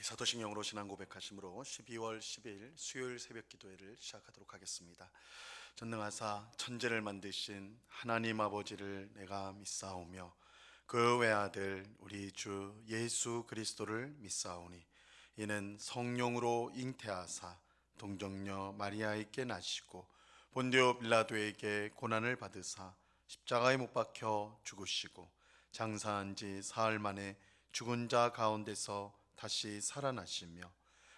사도신경으로 신앙 고백하심으로 12월 10일 수요일 새벽 기도회를 시작하도록 하겠습니다. 전능하사 천지를 만드신 하나님 아버지를 내가 믿사오며 그 외아들 우리 주 예수 그리스도를 믿사오니 이는 성령으로 잉태하사 동정녀 마리아에게 나시고 본디오 빌라도에게 고난을 받으사 십자가에 못 박혀 죽으시고 장사한 지 사흘 만에 죽은 자 가운데서 다시 살아나시며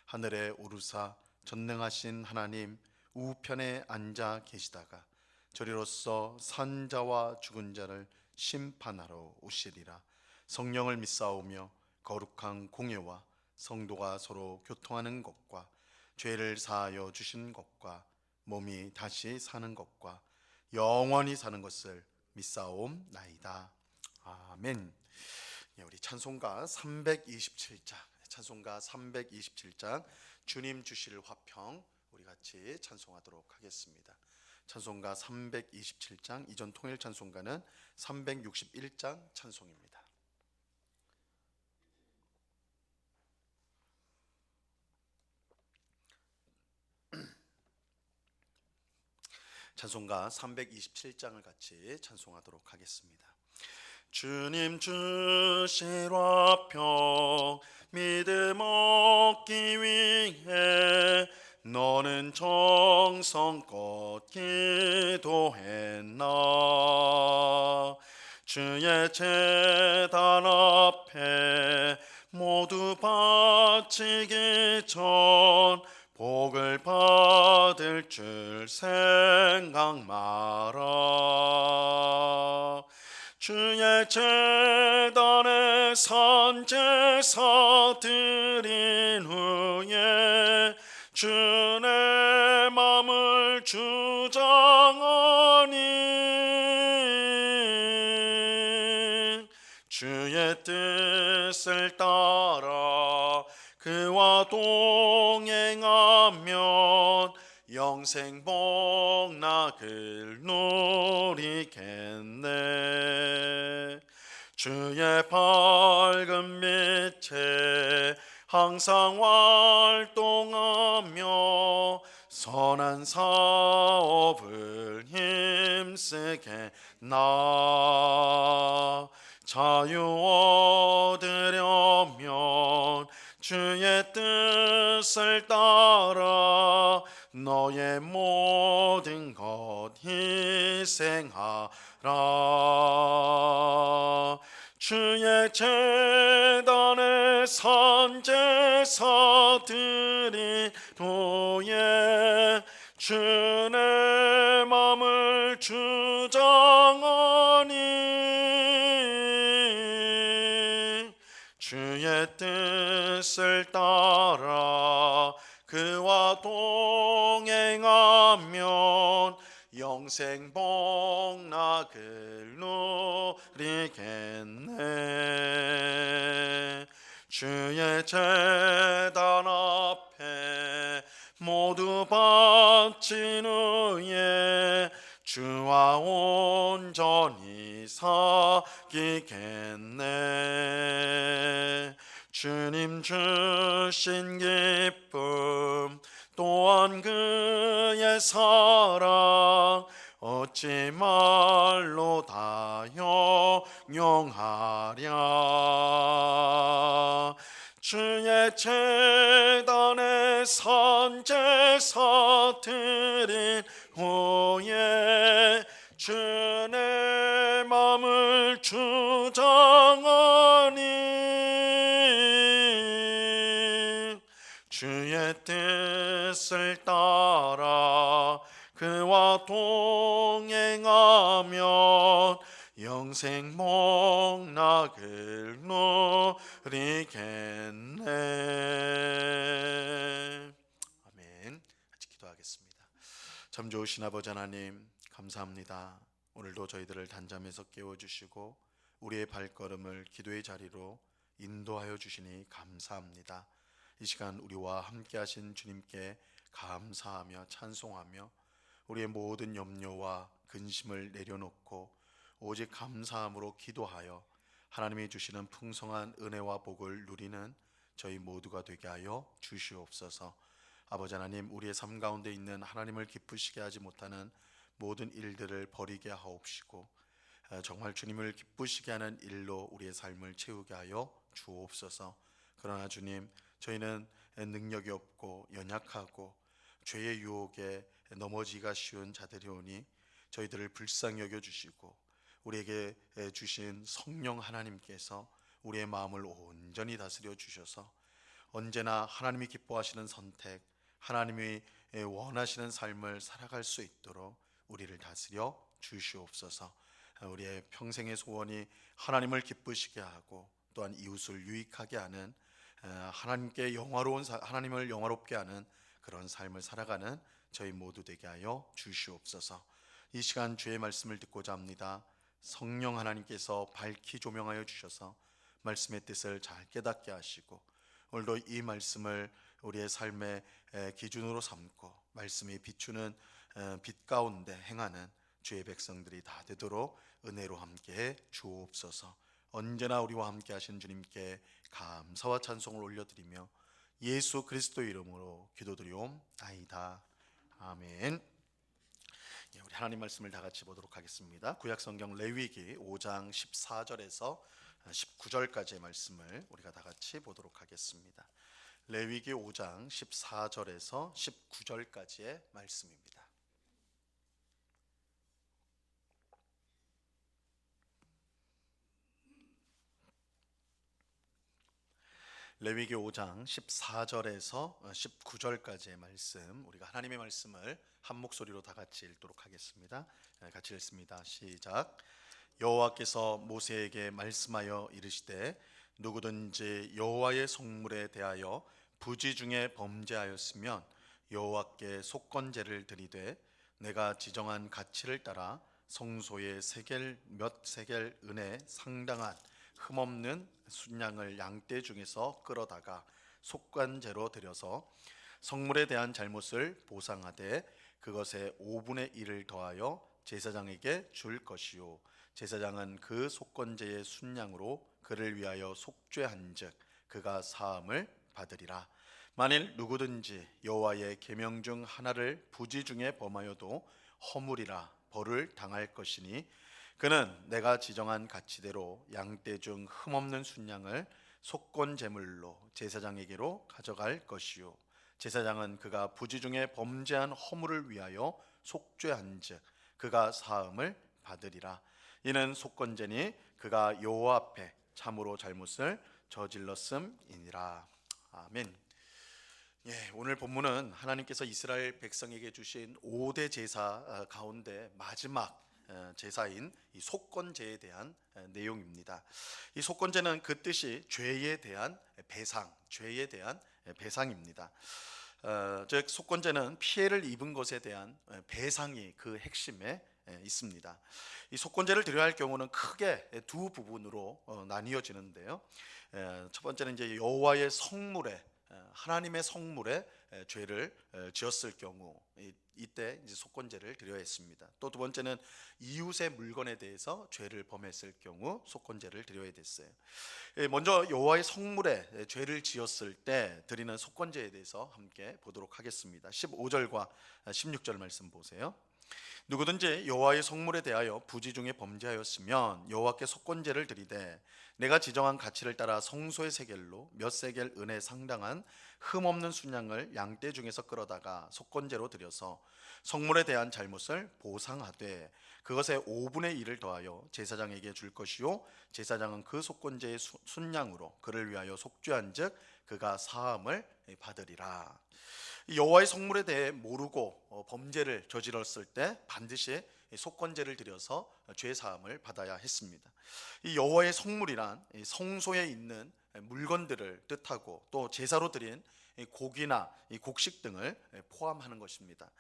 하늘에 오르사 전능하신 하나님 우편에 앉아 계시다가 저리로서 산 자와 죽은 자를 심판하러 오시리라. 성령을 믿사오며 거룩한 공예와 성도가 서로 교통하는 것과 죄를 사하여 주신 것과 몸이 다시 사는 것과 영원히 사는 것을 믿사옵나이다. 아멘. 우리 찬송가 327장 주님 주실 화평 우리 같이 찬송하도록 하겠습니다. 찬송가 327장, 이전 통일 찬송가는 361장 찬송입니다. 찬송가 327장을 같이 찬송하도록 하겠습니다. 주님 주실 화평 믿음 얻기 위해 너는 정성껏 기도했나. 주의 제단 앞에 모두 바치기 전 복을 받을 줄 생각 마라. 주의 제단에 산제사 드린 후에 주의 맘을 주장하니 주의 뜻을 따라 그와 동행하면 영생 복락을 누리겠네. 주의 밝은 빛에 항상 활동하며 선한 사업을 힘쓰겠나. 자유 얻으려면 주의 뜻을 따라 너의 모든 것 희생하라. 주의 제단에 산제사 드린 후에 주의 맘을 주장하니 주의 뜻을 따라 그와 동행하면 영생 복락을 누리겠네. 주의 제단 앞에 모두 바친 후에 주와 온전히 사귀겠네. 주님 주신 기쁨 또한 그의 사랑 어찌 말로 다 형용하랴. 주의 제단에 산제사 드린 후에 주의 맘을 주장하니 주의 뜻을 따라 그와 동행하면 영생 복락을 누리겠네. 아멘. 같이 기도하겠습니다. 참 좋으신 아버지 하나님, 감사합니다. 오늘도 저희들을 단잠에서 깨워주시고 우리의 발걸음을 기도의 자리로 인도하여 주시니 감사합니다. 이 시간 우리와 함께 하신 주님께 감사하며 찬송하며 우리의 모든 염려와 근심을 내려놓고 오직 감사함으로 기도하여 하나님이 주시는 풍성한 은혜와 복을 누리는 저희 모두가 되게 하여 주시옵소서. 아버지 하나님, 우리의 삶 가운데 있는 하나님을 기쁘시게 하지 못하는 모든 일들을 버리게 하옵시고 정말 주님을 기쁘시게 하는 일로 우리의 삶을 채우게 하여 주옵소서. 그러나 주님, 저희는 능력이 없고 연약하고 죄의 유혹에 넘어지기가 쉬운 자들이오니 저희들을 불쌍히 여겨주시고 우리에게 주신 성령 하나님께서 우리의 마음을 온전히 다스려 주셔서 언제나 하나님이 기뻐하시는 선택, 하나님이 원하시는 삶을 살아갈 수 있도록 우리를 다스려 주시옵소서. 우리의 평생의 소원이 하나님을 기쁘시게 하고 또한 이웃을 유익하게 하는 하나님을 영화롭게 하는 그런 삶을 살아가는 저희 모두 되게 하여 주시옵소서. 이 시간 주의 말씀을 듣고자 합니다. 성령 하나님께서 밝히 조명하여 주셔서 말씀의 뜻을 잘 깨닫게 하시고 오늘도 이 말씀을 우리의 삶의 기준으로 삼고 말씀이 비추는 빛 가운데 행하는 주의 백성들이 다 되도록 은혜로 함께해 주옵소서. 언제나 우리와 함께 하신 주님께 감사와 찬송을 올려드리며 예수 그리스도의 이름으로 기도드리옵나이다. 아멘. 우리 하나님 말씀을 다 같이 보도록 하겠습니다. 구약성경 레위기 5장 14절에서 19절까지의 말씀을 우리가 다 같이 보도록 하겠습니다. 레위기 5장 14절에서 19절까지의 말씀입니다. 레위기 5장 14절에서 19절까지의 말씀, 우리가 하나님의 말씀을 한 목소리로 다 같이 읽도록 하겠습니다. 같이 읽습니다. 시작. 여호와께서 모세에게 말씀하여 이르시되 누구든지 여호와의 성물에 대하여 부지 중에 범죄하였으면 여호와께 속건제를 드리되 내가 지정한 가치를 따라 성소의 몇 세겔 은에 상당한 흠없는 순양을 양떼 중에서 끌어다가 속건제로 드려서 성물에 대한 잘못을 보상하되 그것의 5분의 1을 더하여 제사장에게 줄 것이요 제사장은 그 속건제의 순양으로 그를 위하여 속죄한즉 그가 사함을 받으리라. 만일 누구든지 여호와의 계명 중 하나를 부지 중에 범하여도 허물이라 벌을 당할 것이니 그는 내가 지정한 가치대로 양떼 중 흠없는 순양을 속건 제물로 제사장에게로 가져갈 것이요 제사장은 그가 부지 중에 범죄한 허물을 위하여 속죄한즉 그가 사함을 받으리라. 이는 속건제니 그가 여호와 앞에 참으로 잘못을 저질렀음이니라. 아멘. 오늘 본문은 하나님께서 이스라엘 백성에게 주신 5대 제사 가운데 마지막 제사인 이 속건제에 대한 내용입니다. 이 속건제는 그 뜻이 죄에 대한 배상, 죄에 대한 배상입니다. 즉 속건제는 피해를 입은 것에 대한 배상이 그 핵심에 있습니다. 이 속건제를 드려야 할 경우는 크게 두 부분으로 나뉘어지는데요. 첫 번째는 이제 여호와의 성물에 하나님의 성물에 죄를 지었을 경우 이때 이제 속건제를 드려야 했습니다. 또 두 번째는 이웃의 물건에 대해서 죄를 범했을 경우 속건제를 드려야 됐어요. 먼저 여호와의 성물에 죄를 지었을 때 드리는 속건제에 대해서 함께 보도록 하겠습니다. 15절과 16절 말씀 보세요. 누구든지 여호와의 성물에 대하여 부지 중에 범죄하였으면 여호와께 속건제를 드리되 내가 지정한 가치를 따라 성소의 세겔로 몇 세겔 은에 상당한 흠없는 순양을 양떼 중에서 끌어다가 속건제로 드려서 성물에 대한 잘못을 보상하되 그것의 5분의 1을 더하여 제사장에게 줄 것이요 제사장은 그 속건제의 순양으로 그를 위하여 속죄한즉 그가 사함을 받으리라. 여호와의 성물에 대해 모르고 범죄를 저질렀을 때 반드시 속건제를 드려서 죄 사함을 받아야 했습니다. 이 여호와의 성물이란 성소에 있는 물건들을 뜻하고 또 제사로 드린 고기나 곡식 등을 포함하는 것입니다.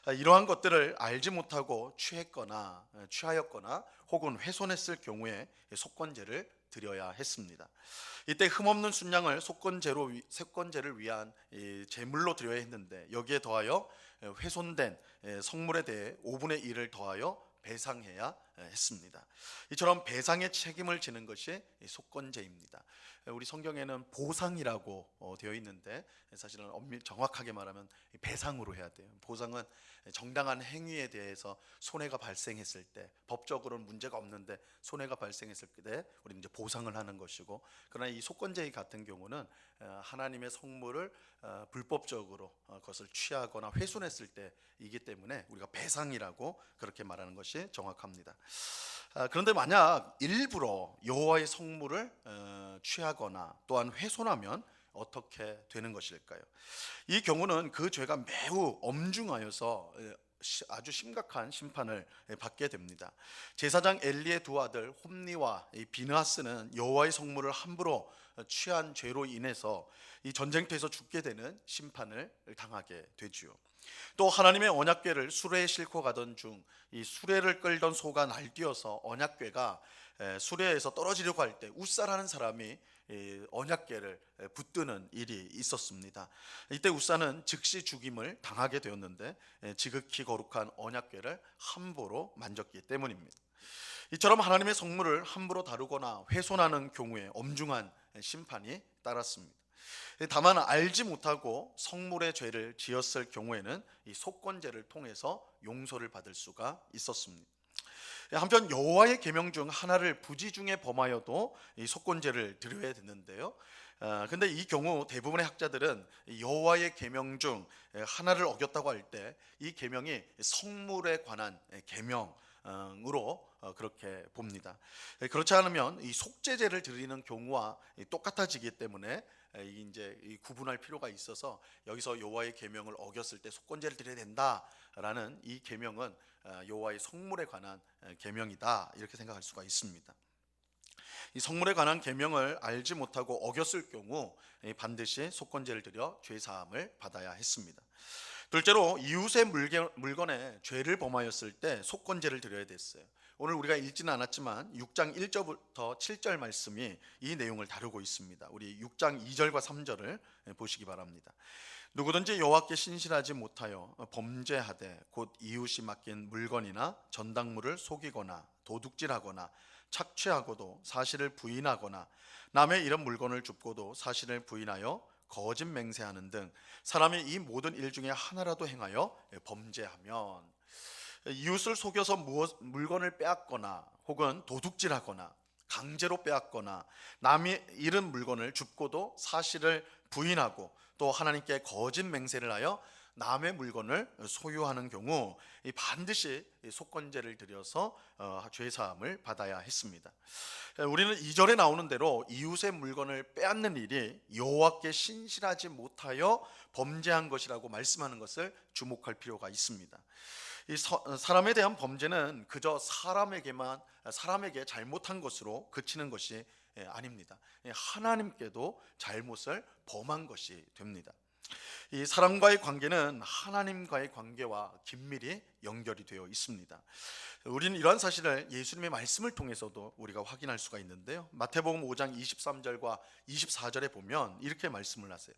이러한 것들을 알지 못하고 취하였거나 혹은 훼손했을 경우에 속건제를 드려야 했습니다. 이때 흠없는 순양을 속건제를 위한 제물로 드려야 했는데 여기에 더하여 훼손된 성물에 대해 5분의 1을 더하여 배상해야 했습니다. 이처럼 배상의 책임을 지는 것이 속건제입니다. 우리 성경에는 보상이라고 되어 있는데 사실은 정확하게 말하면 배상으로 해야 돼요. 보상은 정당한 행위에 대해서 손해가 발생했을 때, 법적으로는 문제가 없는데 손해가 발생했을 때 우리는 이제 보상을 하는 것이고, 그러나 이 속건제 같은 경우는 하나님의 성물을 불법적으로 그것을 취하거나 훼손했을 때이기 때문에 우리가 배상이라고 그렇게 말하는 것이 정확합니다. 그런데 만약 일부러 여호와의 성물을 취하거나 또한 훼손하면 어떻게 되는 것일까요? 이 경우는 그 죄가 매우 엄중하여서 아주 심각한 심판을 받게 됩니다. 제사장 엘리의 두 아들 홈니와 비느하스는 여호와의 성물을 함부로 취한 죄로 인해서 이 전쟁터에서 죽게 되는 심판을 당하게 되지요. 또 하나님의 언약궤를 수레에 싣고 가던 중 이 수레를 끌던 소가 날뛰어서 언약궤가 수레에서 떨어지려고 할 때 웃사라는 사람이 언약궤를 붙드는 일이 있었습니다. 이때 웃사는 즉시 죽임을 당하게 되었는데 지극히 거룩한 언약궤를 함부로 만졌기 때문입니다. 이처럼 하나님의 성물을 함부로 다루거나 훼손하는 경우에 엄중한 심판이 따랐습니다. 다만 알지 못하고 성물의 죄를 지었을 경우에는 이 속건제를 통해서 용서를 받을 수가 있었습니다. 한편 여호와의 계명 중 하나를 부지 중에 범하여도 이 속건제를 드려야 되는데요. 근데 이 경우 대부분의 학자들은 여호와의 계명 중 하나를 어겼다고 할 때 이 계명이 성물에 관한 계명으로 그렇게 봅니다. 그렇지 않으면 이 속죄제를 드리는 경우와 똑같아지기 때문에 이제 구분할 필요가 있어서 여기서 여호와의 계명을 어겼을 때 속건제를 드려야 된다라는 이 계명은 여호와의 성물에 관한 계명이다 이렇게 생각할 수가 있습니다. 이 성물에 관한 계명을 알지 못하고 어겼을 경우 반드시 속건제를 드려 죄 사함을 받아야 했습니다. 둘째로 이웃의 물건에 죄를 범하였을 때 속건제를 드려야 됐어요. 오늘 우리가 읽지는 않았지만 6장 1절부터 7절 말씀이 이 내용을 다루고 있습니다. 우리 6장 2절과 3절을 보시기 바랍니다. 누구든지 여호와께 신실하지 못하여 범죄하되 곧 이웃이 맡긴 물건이나 전당물을 속이거나 도둑질하거나 착취하고도 사실을 부인하거나 남의 이런 물건을 줍고도 사실을 부인하여 거짓 맹세하는 등 사람이 이 모든 일 중에 하나라도 행하여 범죄하면, 이웃을 속여서 물건을 빼앗거나 혹은 도둑질하거나 강제로 빼앗거나 남이 잃은 물건을 줍고도 사실을 부인하고 또 하나님께 거짓 맹세를 하여 남의 물건을 소유하는 경우 반드시 속건제를 드려서 죄 사함을 받아야 했습니다. 우리는 2절에 나오는 대로 이웃의 물건을 빼앗는 일이 여호와께 신실하지 못하여 범죄한 것이라고 말씀하는 것을 주목할 필요가 있습니다. 이 사람에 대한 범죄는 그저 사람에게 잘못한 것으로 그치는 것이 아닙니다. 하나님께도 잘못을 범한 것이 됩니다. 이 사람과의 관계는 하나님과의 관계와 긴밀히 연결이 되어 있습니다. 우리는 이러한 사실을 예수님의 말씀을 통해서도 우리가 확인할 수가 있는데요. 마태복음 5장 23절과 24절에 보면 이렇게 말씀을 하세요.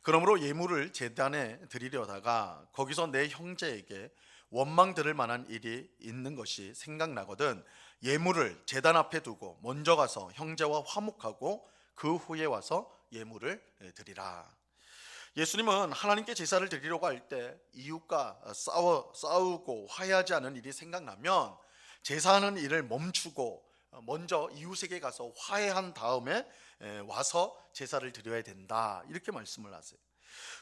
그러므로 예물을 제단에 드리려다가 거기서 내 형제에게 원망 들을 만한 일이 있는 것이 생각나거든 예물을 제단 앞에 두고 먼저 가서 형제와 화목하고 그 후에 와서 예물을 드리라. 예수님은 하나님께 제사를 드리려고 할 때 이웃과 싸우고 화해하지 않은 일이 생각나면 제사하는 일을 멈추고 먼저 이웃에게 가서 화해한 다음에 와서 제사를 드려야 된다 이렇게 말씀을 하세요.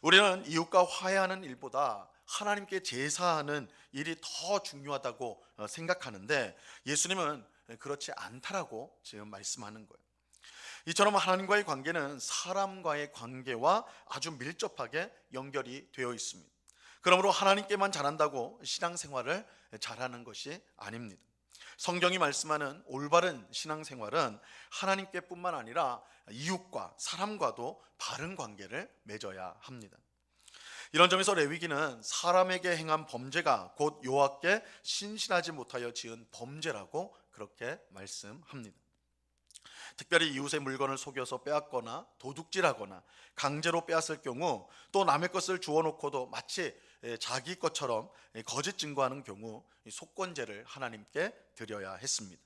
우리는 이웃과 화해하는 일보다 하나님께 제사하는 일이 더 중요하다고 생각하는데 예수님은 그렇지 않다라고 지금 말씀하는 거예요. 이처럼 하나님과의 관계는 사람과의 관계와 아주 밀접하게 연결이 되어 있습니다. 그러므로 하나님께만 잘한다고 신앙생활을 잘하는 것이 아닙니다. 성경이 말씀하는 올바른 신앙생활은 하나님께뿐만 아니라 이웃과 사람과도 바른 관계를 맺어야 합니다. 이런 점에서 레위기는 사람에게 행한 범죄가 곧 여호와께 신실하지 못하여 지은 범죄라고 그렇게 말씀합니다. 특별히 이웃의 물건을 속여서 빼앗거나 도둑질하거나 강제로 빼앗을 경우, 또 남의 것을 주워놓고도 마치 자기 것처럼 거짓 증거하는 경우 이 속건제를 하나님께 드려야 했습니다.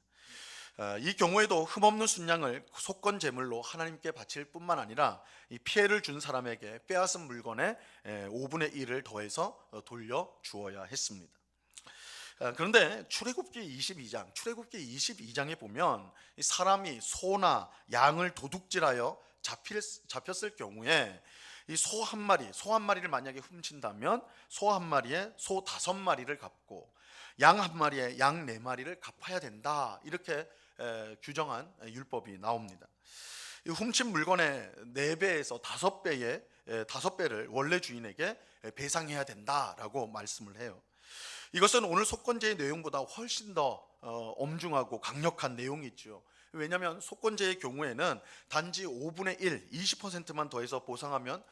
이 경우에도 흠없는 순양을 속건 제물로 하나님께 바칠 뿐만 아니라 이 피해를 준 사람에게 빼앗은 물건의 5분의 1을 더해서 돌려 주어야 했습니다. 그런데 출애굽기 22장에 보면 사람이 소나 양을 도둑질하여 잡혔을 경우에 이 소 한 마리를 만약에 훔친다면 소 한 마리에 소 5마리를 갚고 양 한 마리에 양 4마리를 갚아야 된다, 이렇게 규정한 율법이 나옵니다. 이 훔친 물건의 4배에서 5배를 원래 주인에게 배상해야 된다라고 말씀을 해요. 이것은 오늘 속건제의 내용보다 훨씬 더 엄중하고 강력한 내용이죠. 왜냐하면 속건제의 경우에는 단지 5분의 1, 20%만 더해서 보상하면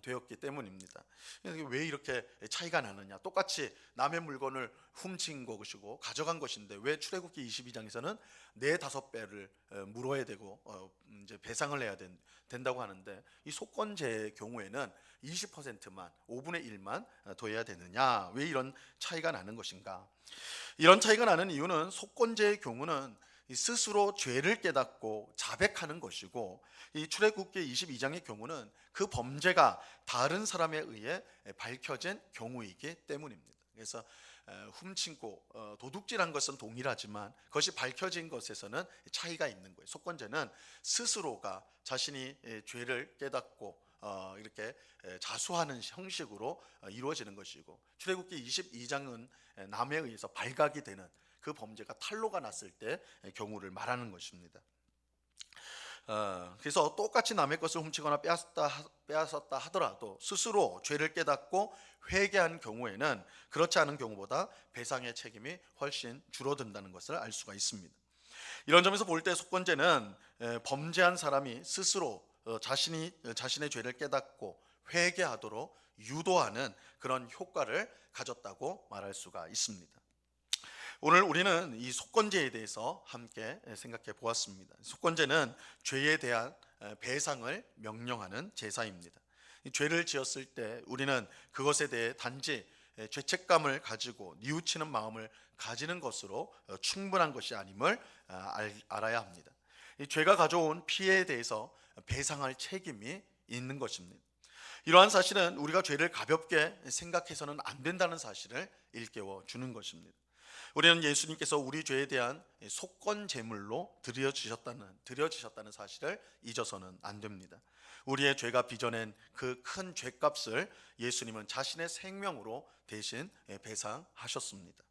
되었기 때문입니다. 왜 이렇게 차이가 나느냐? 똑같이 남의 물건을 훔친 것이고 가져간 것인데 왜 출애굽기 22장에서는 4-5배를 물어야 되고 이제 배상을 해야 된다고 하는데, 이 속건제의 경우에는 20%만, 5분의 1만 더해야 되느냐? 왜 이런 차이가 나는 것인가? 이런 차이가 나는 이유는 속건제의 경우는 스스로 죄를 깨닫고 자백하는 것이고, 이 출애굽기 22장의 경우는 그 범죄가 다른 사람에 의해 밝혀진 경우이기 때문입니다. 그래서 훔치고 도둑질한 것은 동일하지만 그것이 밝혀진 것에서는 차이가 있는 거예요. 속건제는 스스로가 자신이 죄를 깨닫고 이렇게 자수하는 형식으로 이루어지는 것이고, 출애굽기 22장은 남에 의해서 발각이 되는 그 범죄가 탄로가 났을 때 경우를 말하는 것입니다. 그래서 똑같이 남의 것을 훔치거나 빼앗았다 하더라도 스스로 죄를 깨닫고 회개한 경우에는 그렇지 않은 경우보다 배상의 책임이 훨씬 줄어든다는 것을 알 수가 있습니다. 이런 점에서 볼 때 속건제는 범죄한 사람이 스스로 자신의 죄를 깨닫고 회개하도록 유도하는 그런 효과를 가졌다고 말할 수가 있습니다. 오늘 우리는 이 속건제에 대해서 함께 생각해 보았습니다. 속건제는 죄에 대한 배상을 명령하는 제사입니다. 죄를 지었을 때 우리는 그것에 대해 단지 죄책감을 가지고 뉘우치는 마음을 가지는 것으로 충분한 것이 아님을 알아야 합니다. 이 죄가 가져온 피해에 대해서 배상할 책임이 있는 것입니다. 이러한 사실은 우리가 죄를 가볍게 생각해서는 안 된다는 사실을 일깨워 주는 것입니다. 우리는 예수님께서 우리 죄에 대한 속건 제물로 드려지셨다는 사실을 잊어서는 안 됩니다. 우리의 죄가 빚어낸 그 큰 죄값을 예수님은 자신의 생명으로 대신 배상하셨습니다.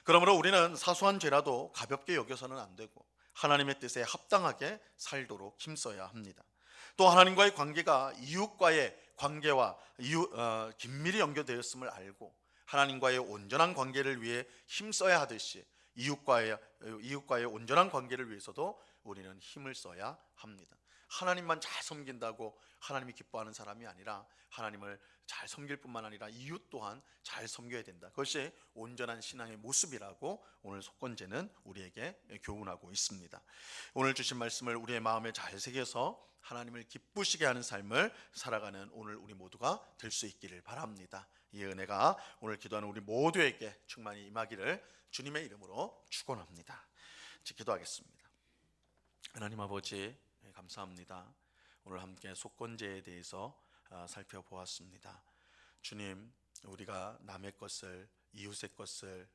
그러므로 우리는 사소한 죄라도 가볍게 여겨서는 안 되고 하나님의 뜻에 합당하게 살도록 힘써야 합니다. 또 하나님과의 관계가 이웃과의 관계와 긴밀히 연결되었음을 알고 하나님과의 온전한 관계를 위해 힘써야 하듯이 이웃과의 온전한 관계를 위해서도 우리는 힘을 써야 합니다. 하나님만 잘 섬긴다고 하나님이 기뻐하는 사람이 아니라 하나님을 잘 섬길 뿐만 아니라 이웃 또한 잘 섬겨야 된다. 그것이 온전한 신앙의 모습이라고 오늘 속건제는 우리에게 교훈하고 있습니다. 오늘 주신 말씀을 우리의 마음에 잘 새겨서 하나님을 기쁘시게 하는 삶을 살아가는 오늘 우리 모두가 될 수 있기를 바랍니다. 이 은혜가 오늘 기도하는 우리 모두에게 충만히 임하기를 주님의 이름으로 축원합니다. 기도하겠습니다. 하나님 아버지, 감사합니다. 오늘 함께 속건제에 대해서 살펴보았습니다. 주님, 우리가 남의 것을, 이웃의 것을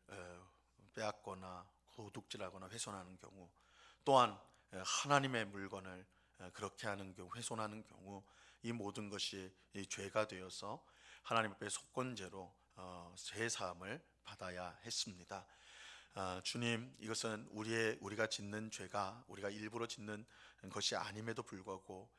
빼앗거나 도둑질하거나 훼손하는 경우, 또한 하나님의 물건을 그렇게 하는 경우, 훼손하는 경우, 이 모든 것이 죄가 되어서 하나님 앞에 속건제로 죄 사함을 받아야 했습니다. 주님, 이것은 우리가 짓는 죄가 우리가 일부러 짓는 것이 아님에도 불구하고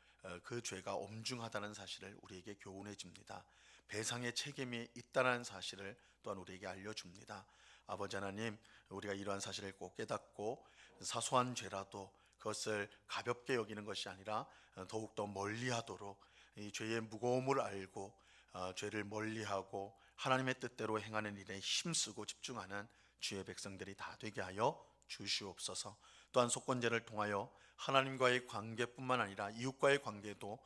그 죄가 엄중하다는 사실을 우리에게 교훈해 줍니다. 배상의 책임이 있다는 사실을 또한 우리에게 알려줍니다. 아버지 하나님, 우리가 이러한 사실을 꼭 깨닫고 사소한 죄라도 그것을 가볍게 여기는 것이 아니라 더욱더 멀리하도록 이 죄의 무거움을 알고 죄를 멀리하고 하나님의 뜻대로 행하는 일에 힘쓰고 집중하는 주의 백성들이 다 되게 하여 주시옵소서. 또한 속건제를 통하여 하나님과의 관계뿐만 아니라 이웃과의 관계도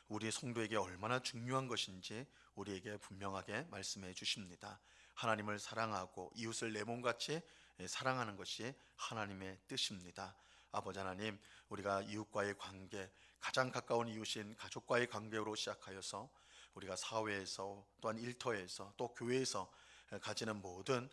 우리 성도에게 얼마나 중요한 것인지 우리에게 분명하게 말씀해 주십니다. 하나님을 사랑하고 이웃을 내 몸같이 사랑하는 것이 하나님의 뜻입니다. 아버지 하나님, 우리가 이웃과의 관계, 가장 가까운 이웃인 가족과의 관계로 시작하여서 우리가 사회에서 또한 일터에서 또 교회에서 가지는 모든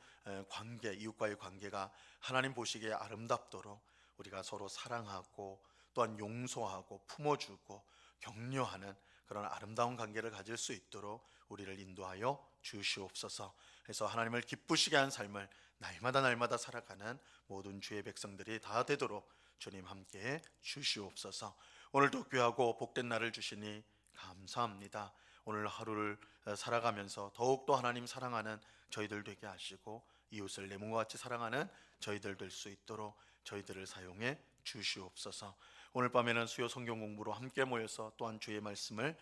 관계, 이웃과의 관계가 하나님 보시기에 아름답도록 우리가 서로 사랑하고 또한 용서하고 품어주고 격려하는 그런 아름다운 관계를 가질 수 있도록 우리를 인도하여 주시옵소서. 해서 하나님을 기쁘시게 한 삶을 날마다 살아가는 모든 주의 백성들이 다 되도록 주님 함께 주시옵소서. 오늘도 귀하고 복된 날을 주시니 감사합니다. 오늘 하루를 살아가면서 더욱더 하나님 사랑하는 저희들 되게 하시고 이웃을 내 몸과 같이 사랑하는 저희들 될 수 있도록 저희들을 사용해 주시옵소서. 오늘 밤에는 수요 성경 공부로 함께 모여서 또한 주의 말씀을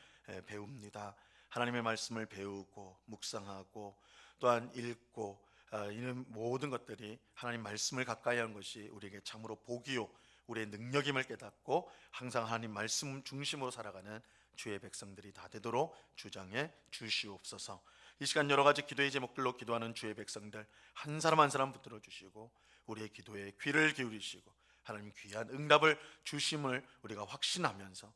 배웁니다. 하나님의 말씀을 배우고 묵상하고 또한 읽고 이런 모든 것들이 하나님 말씀을 가까이 하는 것이 우리에게 참으로 복이요 우리의 능력임을 깨닫고 항상 하나님 말씀 중심으로 살아가는 주의 백성들이 다 되도록 주장해 주시옵소서. 이 시간 여러 가지 기도의 제목들로 기도하는 주의 백성들 한 사람 한 사람 붙들어 주시고 우리의 기도에 귀를 기울이시고 하나님 귀한 응답을 주심을 우리가 확신하면서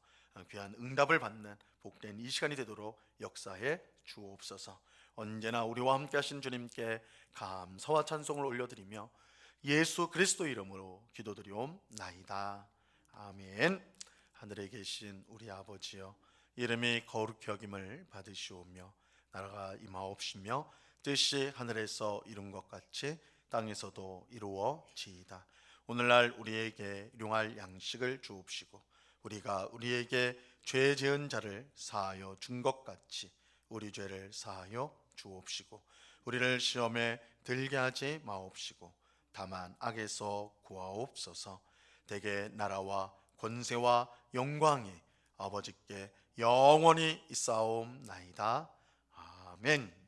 귀한 응답을 받는 복된 이 시간이 되도록 역사해 주옵소서. 언제나 우리와 함께 하신 주님께 감사와 찬송을 올려드리며 예수 그리스도 이름으로 기도드리옵나이다. 아멘. 하늘에 계신 우리 아버지여, 이름이 거룩히 여김을 받으시오며 나라가 임하옵시며 뜻이 하늘에서 이룬 것 같이 땅에서도 이루어지이다. 오늘날 우리에게 일용할 양식을 주옵시고 우리가 우리에게 죄 지은 자를 사하여 준 것 같이 우리 죄를 사하여 주옵시고 우리를 시험에 들게 하지 마옵시고 다만 악에서 구하옵소서. 대개 나라와 권세와 영광이 아버지께 영원히 있사옵나이다. 아멘.